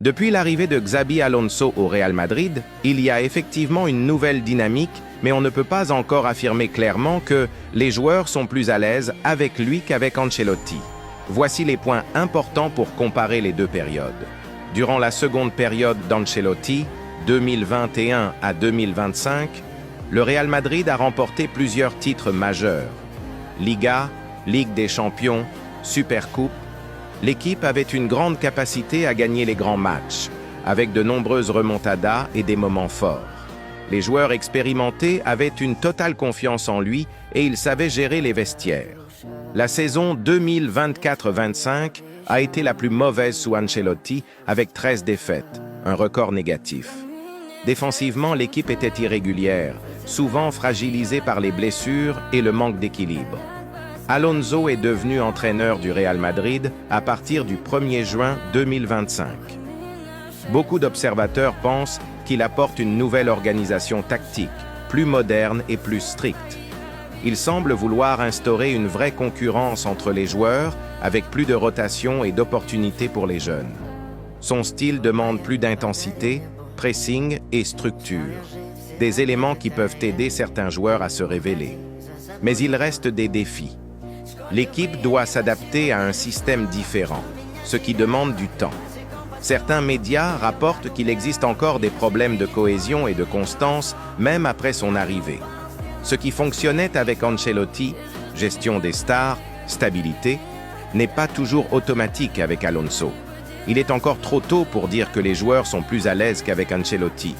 Depuis l'arrivée de Xabi Alonso au Real Madrid, il y a effectivement une nouvelle dynamique, mais on ne peut pas encore affirmer clairement que les joueurs sont plus à l'aise avec lui qu'avec Ancelotti. Voici les points importants pour comparer les deux périodes. Durant la seconde période d'Ancelotti, 2021 à 2025, le Real Madrid a remporté plusieurs titres majeurs. Liga, Ligue des Champions, Supercoupe. L'équipe avait une grande capacité à gagner les grands matchs, avec de nombreuses remontadas et des moments forts. Les joueurs expérimentés avaient une totale confiance en lui et ils savaient gérer les vestiaires. La saison 2024-25 a été la plus mauvaise sous Ancelotti, avec 13 défaites, un record négatif. Défensivement, l'équipe était irrégulière, souvent fragilisée par les blessures et le manque d'équilibre. Alonso est devenu entraîneur du Real Madrid à partir du 1er juin 2025. Beaucoup d'observateurs pensent qu'il apporte une nouvelle organisation tactique, plus moderne et plus stricte. Il semble vouloir instaurer une vraie concurrence entre les joueurs, avec plus de rotation et d'opportunités pour les jeunes. Son style demande plus d'intensité, pressing et structure, des éléments qui peuvent aider certains joueurs à se révéler. Mais il reste des défis. L'équipe doit s'adapter à un système différent, ce qui demande du temps. Certains médias rapportent qu'il existe encore des problèmes de cohésion et de constance, même après son arrivée. Ce qui fonctionnait avec Ancelotti, gestion des stars, stabilité, n'est pas toujours automatique avec Alonso. Il est encore trop tôt pour dire que les joueurs sont plus à l'aise qu'avec Ancelotti.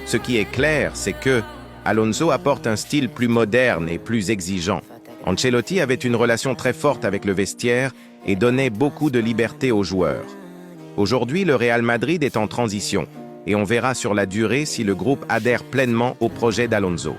Ce qui est clair, c'est que Alonso apporte un style plus moderne et plus exigeant. Ancelotti avait une relation très forte avec le vestiaire et donnait beaucoup de liberté aux joueurs. Aujourd'hui, le Real Madrid est en transition et on verra sur la durée si le groupe adhère pleinement au projet d'Alonso.